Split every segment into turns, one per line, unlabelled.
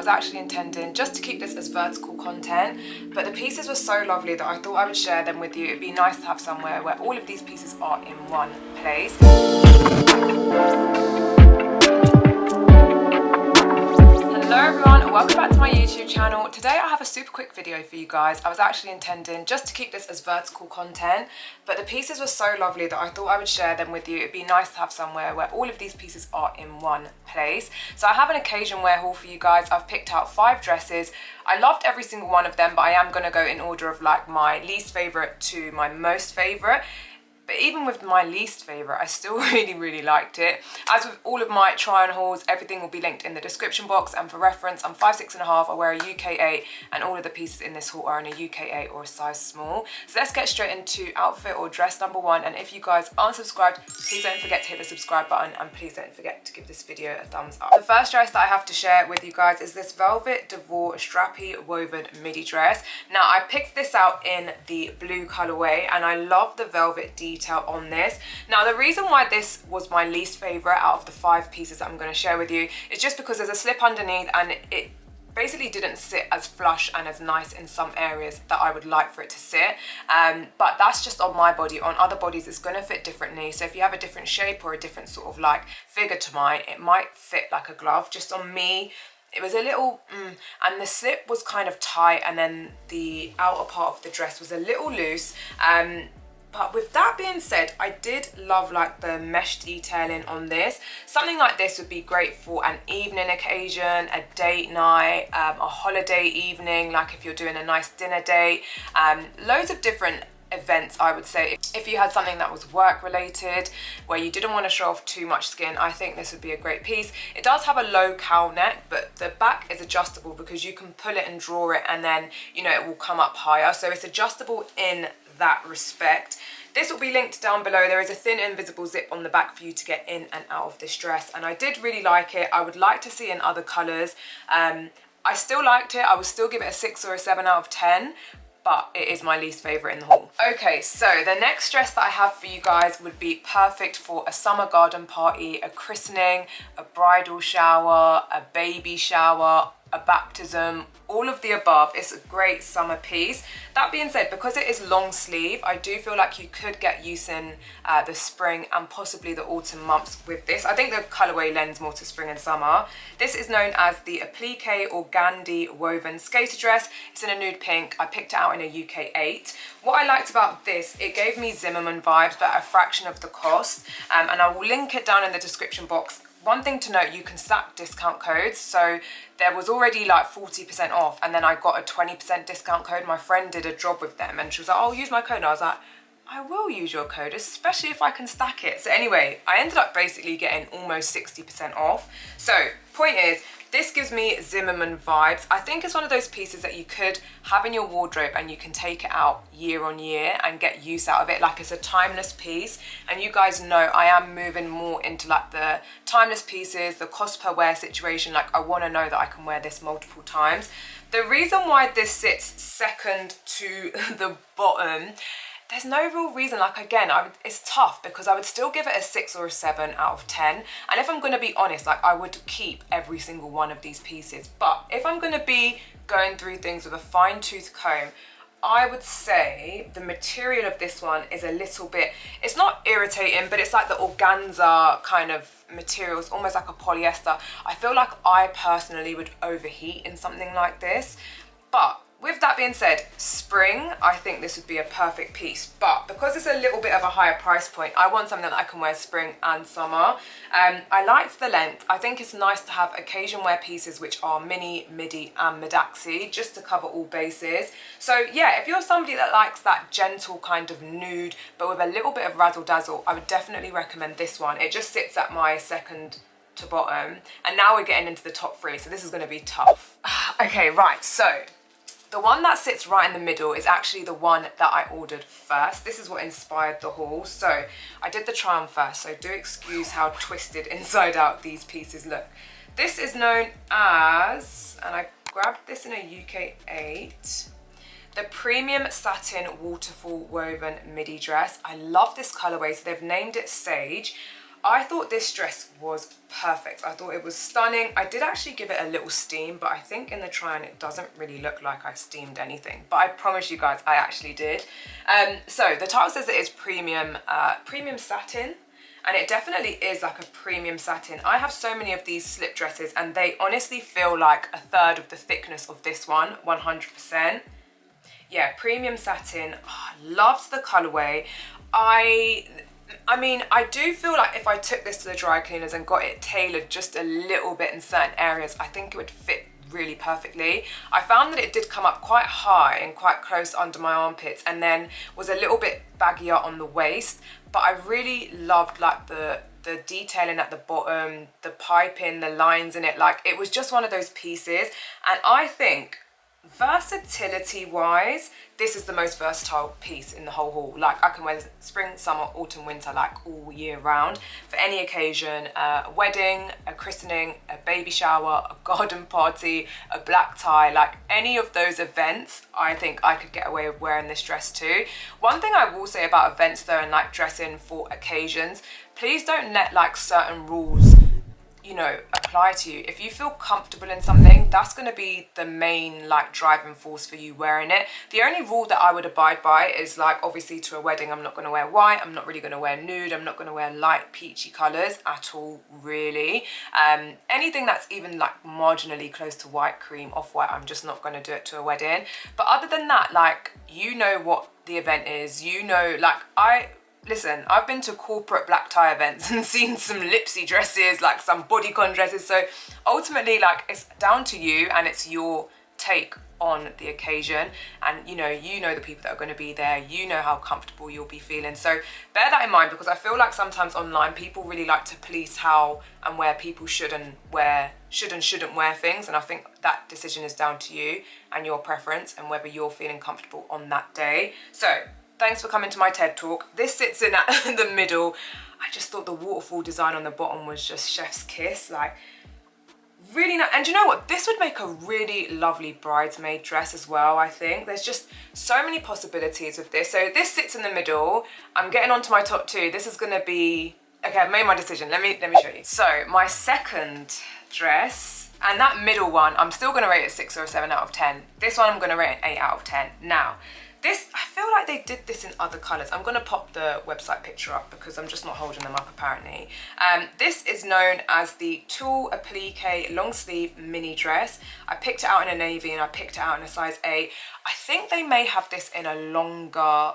was actually intending just to keep this as vertical content, but the pieces were so lovely that I thought I would share them with you. It'd be nice to have somewhere where all of these pieces are in one place. Hello everyone and welcome back to my YouTube channel. Today I have a super quick video for you guys. I was actually intending just to keep this as vertical content, but the pieces were so lovely that I thought I would share them with you. It'd be nice to have somewhere where all of these pieces are in one place. So I have an occasion wear haul for you guys. I've picked out 5 dresses. I loved every single one of them, but I am going to go in order of like my least favourite to my most favourite. But even with my least favourite, I still really liked it. As with all of my try on hauls, everything will be linked in the description box. And for reference, I'm 5'6.5", I wear a UK 8, and all of the pieces in this haul are in a UK 8 or a size small. So let's get straight into outfit or dress number 1. And if you guys aren't subscribed, please don't forget to hit the subscribe button, and please don't forget to give this video a thumbs up. The first dress that I have to share with you guys is this Velvet Devore strappy woven midi dress. Now I picked this out in the blue colourway, and I love the velvet detail on this. Now the reason why this was my least favorite out of the 5 pieces that I'm going to share with you is just because there's a slip underneath and it basically didn't sit as flush and as nice in some areas that I would like for it to sit, but that's just on my body. On other bodies it's going to fit differently, so if you have a different shape or a different sort of like figure to mine, it might fit like a glove. Just on me it was a little and the slip was kind of tight, and then the outer part of the dress was a little loose. But with that being said, I did love like the mesh detailing on this. Something like this would be great for an evening occasion, a date night, a holiday evening, like if you're doing a nice dinner date, loads of different events. I would say if you had something that was work related where you didn't want to show off too much skin, I think this would be a great piece. It does have a low cowl neck, but the back is adjustable because you can pull it and draw it, and then you know it will come up higher, so it's adjustable in that respect. This will be linked down below. There is a thin invisible zip on the back for you to get in and out of this dress, and I did really like it. I would like to see it in other colours. I still liked it. I would still give it a 6 or a 7 out of 10, but it is my least favourite in the haul. Okay, so the next dress that I have for you guys would be perfect for a summer garden party, a christening, a bridal shower, a baby shower, a baptism, all of the above. It's a great summer piece. That being said, because it is long sleeve, I do feel like you could get use in the spring and possibly the autumn months with this. I think the colourway lends more to spring and summer. This is known as the applique or Gandhi woven skater dress. It's in a nude pink. I picked it out in a UK 8. What I liked about this, it gave me Zimmermann vibes, but at a fraction of the cost. And I will link it down in the description box. One thing to note, you can stack discount codes. So there was already like 40% off, and then I got a 20% discount code. My friend did a job with them and she was like, oh, use my code. And I was like, I will use your code, especially if I can stack it. So anyway, I ended up basically getting almost 60% off. So point is, this gives me Zimmermann vibes. I think it's one of those pieces that you could have in your wardrobe and you can take it out year on year and get use out of it. Like, it's a timeless piece, and you guys know I am moving more into like the timeless pieces, the cost per wear situation. Like, I want to know that I can wear this multiple times. The reason why this sits second to the bottom, there's no real reason. Like, again, it's tough because I would still give it a 6 or a 7 out of 10. And if I'm going to be honest, like, I would keep every single one of these pieces. But if I'm going to be going through things with a fine-tooth comb, I would say the material of this one is a little bit, it's not irritating, but it's like the organza kind of material. It's almost like a polyester. I feel like I personally would overheat in something like this. But with that being said, spring, I think this would be a perfect piece. But because it's a little bit of a higher price point, I want something that I can wear spring and summer. I liked the length. I think it's nice to have occasion wear pieces which are mini, midi and midaxi, just to cover all bases. So yeah, if you're somebody that likes that gentle kind of nude, but with a little bit of razzle dazzle, I would definitely recommend this one. It just sits at my second to bottom. And now we're getting into the top 3, so this is gonna be tough. Okay, right, so the one that sits right in the middle is actually the one that I ordered first. This is what inspired the haul. So I did the try on first, so do excuse how twisted inside out these pieces look. This is known as, and I grabbed this in a UK 8, the Premium Satin Waterfall Woven Midi Dress. I love this colorway, so they've named it Sage. I thought this dress was perfect. I thought it was stunning. I did actually give it a little steam, but I think in the try on it doesn't really look like I steamed anything. But I promise you guys, I actually did. So the title says it is premium satin. And it definitely is like a premium satin. I have so many of these slip dresses and they honestly feel like a third of the thickness of this one, 100%. Yeah, premium satin. Oh, loved the colorway. I mean, I do feel like if I took this to the dry cleaners and got it tailored just a little bit in certain areas, I think it would fit really perfectly. I found that it did come up quite high and quite close under my armpits and then was a little bit baggier on the waist, but I really loved like the detailing at the bottom, the piping, the lines in it. Like, it was just one of those pieces, and I think versatility wise, this is the most versatile piece in the whole haul. Like, I can wear spring, summer, autumn, winter, like all year round for any occasion. A wedding, a christening, a baby shower, a garden party, a black tie, like any of those events, I think I could get away with wearing this dress too. One thing I will say about events though, and like dressing for occasions, please don't let like certain rules, you know, apply to you. If you feel comfortable in something, that's going to be the main like driving force for you wearing it. The only rule that I would abide by is like, obviously to a wedding I'm not going to wear white, I'm not really going to wear nude, I'm not going to wear light peachy colours at all really. Anything that's even like marginally close to white, cream, off-white, I'm just not going to do it to a wedding. But other than that, like, you know what the event is, you know, like listen, I've been to corporate black tie events and seen some lipsy dresses, like some bodycon dresses. So ultimately, like, it's down to you and it's your take on the occasion. And you know the people that are going to be there, you know how comfortable you'll be feeling. So bear that in mind, because I feel like sometimes online people really like to police how and where people should and shouldn't wear things. And I think that decision is down to you and your preference and whether you're feeling comfortable on that day. So thanks for coming to my TED Talk. This sits in at the middle. I just thought the waterfall design on the bottom was just chef's kiss. Like, really nice. And you know what? This would make a really lovely bridesmaid dress as well, I think. There's just so many possibilities with this. So this sits in the middle. I'm getting on to my top two. This is gonna be, okay, I've made my decision. Let me show you. So my second dress, and that middle one, I'm still gonna rate it 6 or a 7 out of 10. This one I'm gonna rate an 8 out of 10. Now, this, I feel like they did this in other colours. I'm going to pop the website picture up because I'm just not holding them up apparently. This is known as the Tulle Applique long sleeve mini dress. I picked it out in a navy and I picked it out in a size 8. I think they may have this in a longer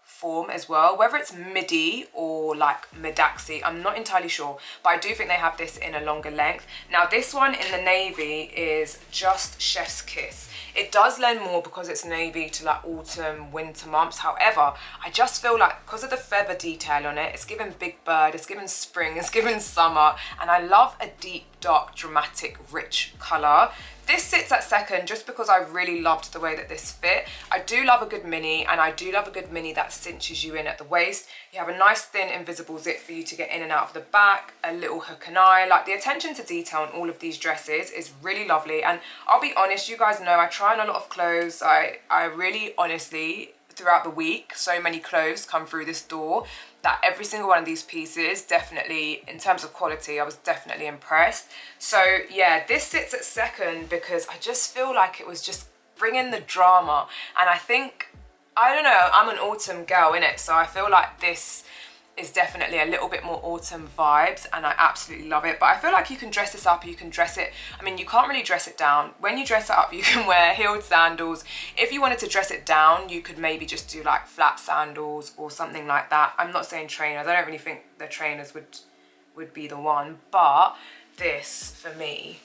form as well, whether it's midi or like midaxi, I'm not entirely sure, but I do think they have this in a longer length. Now this one in the navy is just chef's kiss. It does lend more because it's navy to like autumn, winter months. However, I just feel like because of the feather detail on it, it's given big bird, it's given spring, it's given summer, and I love a deep, dark, dramatic, rich colour. This sits at second just because I really loved the way that this fit. I do love a good mini, and I do love a good mini that cinches you in at the waist. You have a nice thin invisible zip for you to get in and out of the back, a little hook and eye. Like, the attention to detail on all of these dresses is really lovely. And I'll be honest, you guys know I try on a lot of clothes. I really honestly, throughout the week, so many clothes come through this door that every single one of these pieces, definitely in terms of quality, I was definitely impressed. So yeah, this sits at second because I just feel like it was just bringing the drama. And I think, I don't know, I'm an autumn girl innit, so I feel like this is definitely a little bit more autumn vibes, and I absolutely love it. But I feel like you can dress this up, you can dress it, I mean, you can't really dress it down. When you dress it up, you can wear heeled sandals. If you wanted to dress it down, you could maybe just do like flat sandals or something like that. I'm not saying trainers, I don't really think the trainers would be the one, but this, for me,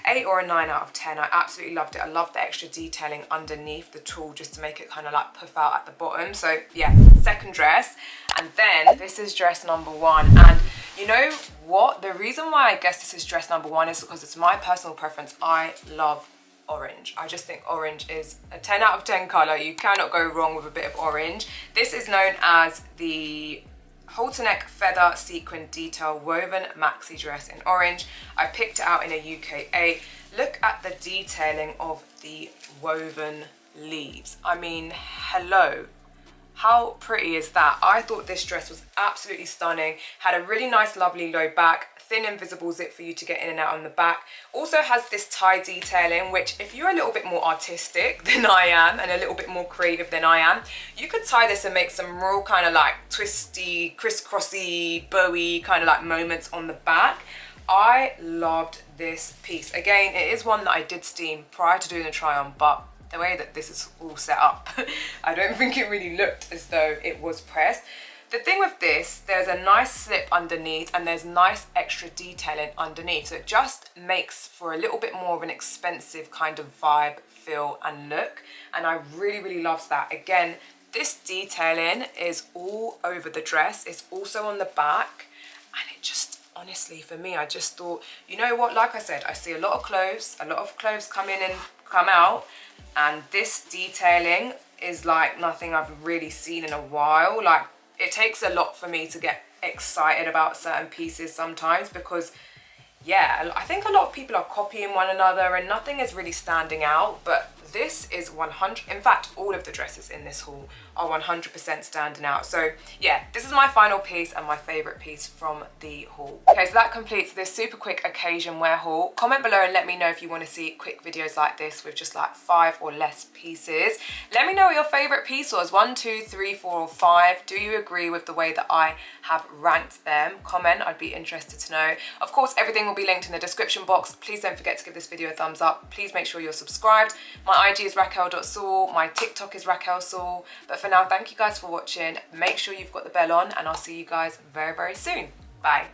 8 or a 9 out of 10. I absolutely loved it. I loved the extra detailing underneath the tulle just to make it kind of like puff out at the bottom. So yeah, second dress. And then this is dress number 1. And you know what? The reason why I guess this is dress number 1 is because it's my personal preference. I love orange. I just think orange is a 10 out of 10 colour. You cannot go wrong with a bit of orange. This is known as the halter neck feather sequin detail woven maxi dress in orange. I picked it out in a UK8. Look at the detailing of the woven leaves. I mean, hello. How pretty is that? I thought this dress was absolutely stunning. Had a really nice, lovely low back, thin invisible zip for you to get in and out on the back. Also has this tie detailing, which if you're a little bit more artistic than I am and a little bit more creative than I am, you could tie this and make some real kind of like twisty, crisscrossy, bowy kind of like moments on the back. I loved this piece. Again, it is one that I did steam prior to doing the try on, but the way that this is all set up, I don't think it really looked as though it was pressed. The thing with this, there's a nice slip underneath and there's nice extra detailing underneath. So it just makes for a little bit more of an expensive kind of vibe, feel and look. And I really, really love that. Again, this detailing is all over the dress. It's also on the back, and it just, honestly, for me, I just thought, you know what, like I said, I see a lot of clothes come in and come out, and this detailing is like nothing I've really seen in a while. Like, it takes a lot for me to get excited about certain pieces sometimes, because yeah, I think a lot of people are copying one another and nothing is really standing out, but this is 100, in fact, all of the dresses in this haul are 100% standing out. So yeah, this is my final piece and my favorite piece from the haul. Okay, so that completes this super quick occasion wear haul. Comment below and let me know if you want to see quick videos like this with just like 5 or less pieces. Let me know what your favorite piece was, 1, 2, 3, 4 or 5. Do you agree with the way that I have ranked them? Comment, I'd be interested to know. Of course, everything will be linked in the description box. Please don't forget to give this video a thumbs up. Please make sure you're subscribed. My IG is raquel.sewell, my TikTok is raquel.sewell. But for now, thank you guys for watching. Make sure you've got the bell on and I'll see you guys very, very soon. Bye.